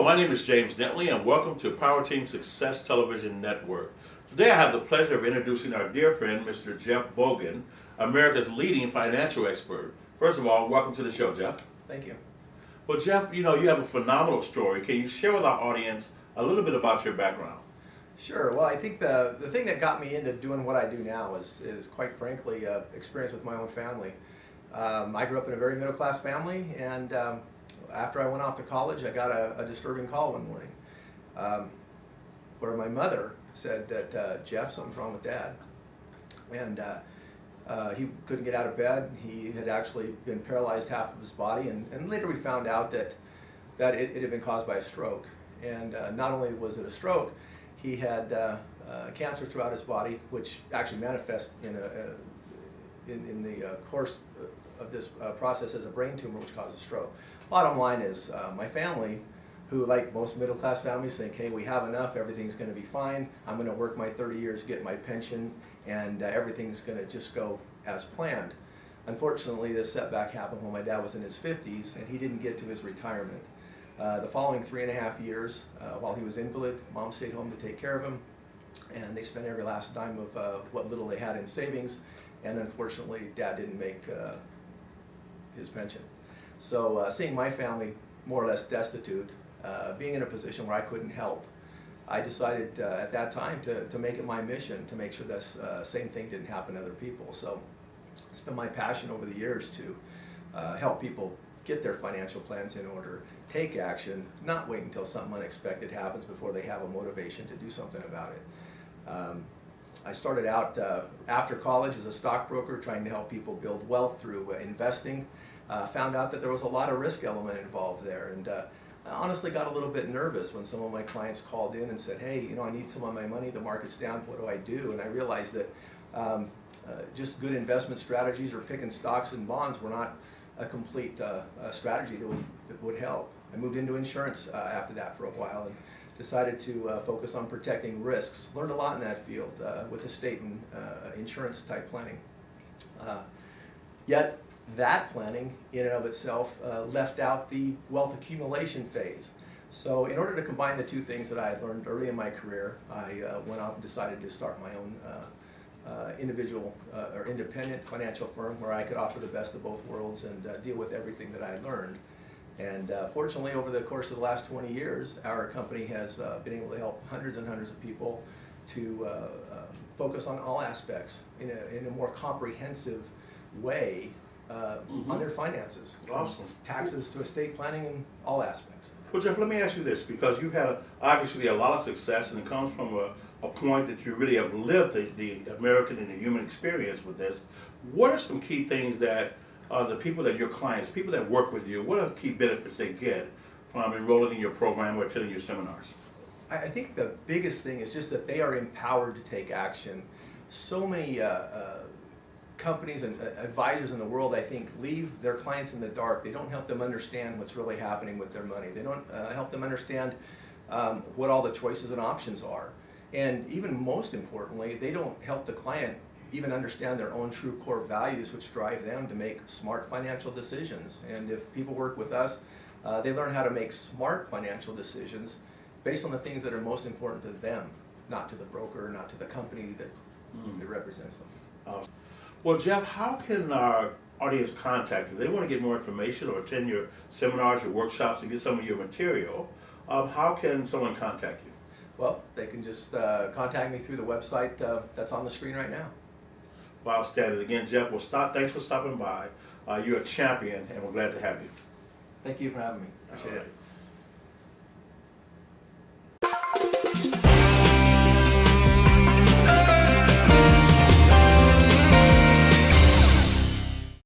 my name is James Dentley, and welcome to Powerteam Success Television Network. Today I have the pleasure of introducing our dear friend, Mr. Jeff Vogan, America's leading financial expert. First of all, welcome to the show, Jeff. Thank you. Well, Jeff, you have a phenomenal story. Can you share with our audience a little bit about your background? Sure. Well, I think the thing that got me into doing what I do now is quite frankly experience with my own family. I grew up in a very middle class family, and after I went off to college, I got a disturbing call one morning where my mother said that Jeff, something's wrong with Dad, and he couldn't get out of bed. He had actually been paralyzed half of his body, and later we found out that it had been caused by a stroke. And not only was it a stroke, he had cancer throughout his body, which actually manifests in the course of this process as a brain tumor, which causes stroke. Bottom line is, my family, who like most middle class families think, hey, we have enough, everything's going to be fine, I'm going to work my 30 years, get my pension, and everything's going to just go as planned. Unfortunately, this setback happened when my dad was in his 50s, and he didn't get to his retirement. The following 3.5 years, while he was invalid, Mom stayed home to take care of him, and they spent every last dime of what little they had in savings, and unfortunately, Dad didn't make his pension. So seeing my family more or less destitute, being in a position where I couldn't help, I decided at that time to make it my mission to make sure this same thing didn't happen to other people. So it's been my passion over the years to help people get their financial plans in order, take action, not wait until something unexpected happens before they have a motivation to do something about it. I started out after college as a stockbroker, trying to help people build wealth through investing. Found out that there was a lot of risk element involved there, and I honestly got a little bit nervous when some of my clients called in and said, hey, I need some of my money, the market's down, what do I do? And I realized that just good investment strategies or picking stocks and bonds were not a complete strategy that would help. I moved into insurance after that for a while and decided to focus on protecting risks. Learned a lot in that field with estate and insurance type planning. Yet that planning in and of itself left out the wealth accumulation phase. So in order to combine the two things that I had learned early in my career, I went off and decided to start my own individual or independent financial firm where I could offer the best of both worlds and deal with everything that I had learned. And fortunately, over the course of the last 20 years, our company has been able to help hundreds and hundreds of people to focus on all aspects in a more comprehensive way on their finances. Awesome. Taxes to estate planning and all aspects. Well, Jeff, let me ask you this, because you've had obviously a lot of success, and it comes from a point that you really have lived the American and the human experience with this. What are some key things that the people that your clients, people that work with you, what are the key benefits they get from enrolling in your program or attending your seminars? I think the biggest thing is just that they are empowered to take action. So many companies and advisors in the world, I think, leave their clients in the dark. They don't help them understand what's really happening with their money. They don't help them understand what all the choices and options are. And even most importantly, they don't help the client even understand their own true core values, which drive them to make smart financial decisions. And if people work with us, they learn how to make smart financial decisions based on the things that are most important to them, not to the broker, not to the company that represents them. Well, Jeff, how can our audience contact you? If they want to get more information or attend your seminars, your workshops, and get some of your material, how can someone contact you? Well, they can just contact me through the website that's on the screen right now. Well, outstanding. Again, Jeff, thanks for stopping by. You're a champion, and we're glad to have you. Thank you for having me. Appreciate it.